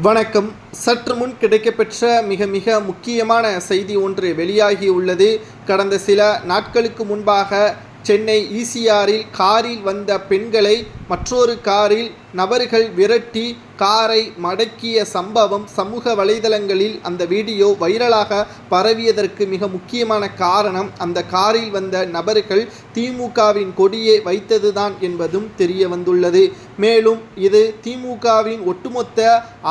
வணக்கம். சற்று முன் கிடைக்கப்பெற்ற மிக முக்கியமான செய்தி ஒன்று வெளியாகியுள்ளது. கடந்த சில நாட்களுக்கு முன்பாக சென்னை ஈசிஆரில் காரில் வந்த பெண்களை மற்றொரு காரில் நபர்கள் விரட்டி காரை மடக்கிய சம்பவம் சமூக வலைதளங்களில் அந்த வீடியோ வைரலாக பரவியதற்கு மிக முக்கியமான காரணம் அந்த காரில் வந்த நபர்கள் திமுகவின் கொடியை வைத்ததுதான் என்பதும் தெரிய வந்துள்ளது. மேலும் இது திமுகவின் ஒட்டுமொத்த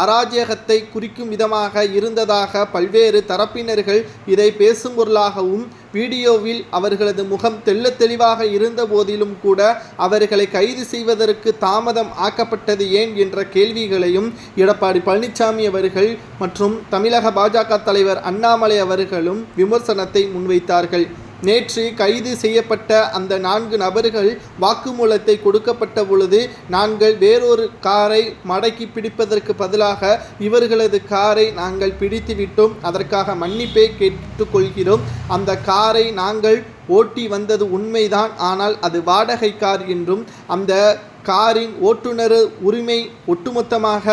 அராஜகத்தை குறிக்கும் விதமாக இருந்ததாக பல்வேறு தரப்பினர்கள் இதை பேசும் பொருளாகவும், வீடியோவில் அவர்களது முகம் தெள்ளத் தெளிவாக இருந்த போதிலும் கூட அவர்களை கைது செய்வதற்கு தாமதம் ஆக்கப்பட்டது ஏன் என்ற கேள்விகளையும் எடப்பாடி பழனிசாமி அவர்கள் மற்றும் தமிழக பாஜக தலைவர் அண்ணாமலை அவர்களும் விமர்சனத்தை முன்வைத்தார்கள். நேற்று கைது செய்யப்பட்ட அந்த 4 நபர்கள் வாக்குமூலத்தை கொடுக்கப்பட்ட பொழுது, நாங்கள் வேறொரு காரை மடக்கி பிடிப்பதற்கு பதிலாக இவர்களது காரை நாங்கள் பிடித்து விட்டோம், அதற்காக மன்னிப்பை கேட்டுக்கொள்கிறோம். அந்த காரை நாங்கள் ஓட்டி வந்தது உண்மைதான், ஆனால் அது வாடகை கார் என்றும் அந்த காரின் ஓட்டுநர் உரிமை ஒட்டுமொத்தமாக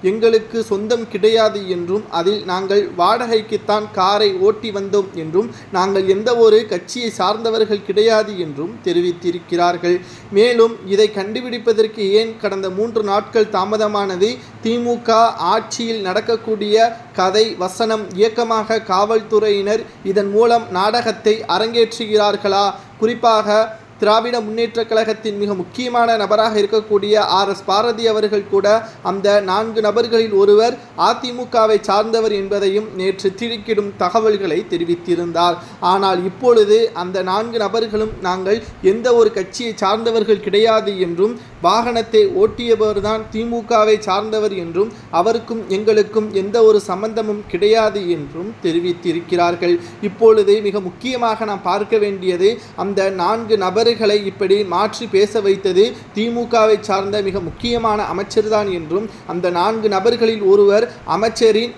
எங்களுக்கு சொந்தம் கிடையாது என்றும், அதில் நாங்கள் வாடகைக்குத்தான் காரை ஓட்டி வந்தோம் என்றும், நாங்கள் எந்த ஒரு கட்சியை சார்ந்தவர்கள் கிடையாது என்றும் தெரிவித்திருக்கிறார்கள். மேலும் இதை கண்டுபிடிப்பதற்கு ஏன் கடந்த 3 நாட்கள் தாமதமானது? திமுக ஆட்சியில் நடக்கக்கூடிய கதை வசனம் இயக்கமாக காவல்துறையினர் இதன் மூலம் நாடகத்தை அரங்கேற்றுகிறார்களா? குறிப்பாக திராவிட முன்னேற்றக் கழகத்தின் மிக முக்கியமான நபராக இருக்கக்கூடிய RS பாரதி அவர்கள் கூட அந்த 4 நபர்களில் ஒருவர் அதிமுகவை சார்ந்தவர் என்பதையும் நேற்று திடுக்கிடும் தகவல்களை தெரிவித்திருந்தார். ஆனால் இப்பொழுது அந்த 4 நபர்களும் நாங்கள் எந்த ஒரு கட்சியை சார்ந்தவர்கள் கிடையாது என்றும், வாகனத்தை ஓட்டியவர்தான் திமுகவை சார்ந்தவர் என்றும், அவருக்கும் எங்களுக்கும் எந்த ஒரு சம்பந்தமும் கிடையாது என்றும் தெரிவித்திருக்கிறார்கள். இப்பொழுது மிக முக்கியமாக நாம் பார்க்க வேண்டியது, அந்த 4 நபர்களை இப்படி மாற்றி பேச வைத்தது திமுகவை சார்ந்த மிக முக்கியமான அமைச்சர்தான் என்றும், அந்த 4 நபர்களில் ஒருவர் அமைச்சரின்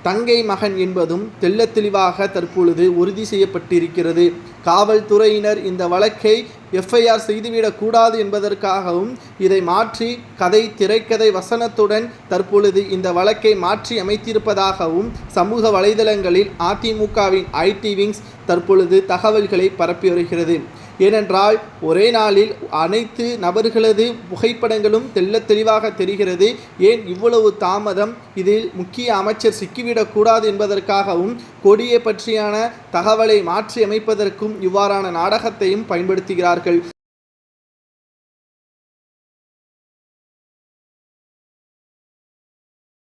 தங்கை மகன் என்பதும் தெள்ளத் தெளிவாக தற்பொழுது உறுதி செய்யப்பட்டிருக்கிறது. காவல்துறையினர் இந்த வழக்கை FIR செய்துவிடக்கூடாது என்பதற்காகவும் இதை மாற்றி திரைக்கதை வசனத்துடன் தற்பொழுது இந்த வழக்கை மாற்றி அமைத்திருப்பதாகவும் சமூக வலைதளங்களில் அதிமுகவின் IT விங்ஸ் தற்பொழுது தகவல்களை பரப்பி வருகிறது. ஏனென்றால் ஒரே நாளில் அனைத்து நபர்களது புகைப்படங்களும் தெள்ளத் தெளிவாக தெரிகிறது. ஏன் இவ்வளவு தாமதம்? இதில் முக்கிய அமைச்சர் சிக்கிவிடக்கூடாது என்பதற்காகவும், கொடியை பற்றியான தகவலை மாற்றி அமைப்பதற்கும் இவ்வாறான நாடகத்தையும் பயன்படுத்துகிறார்கள்.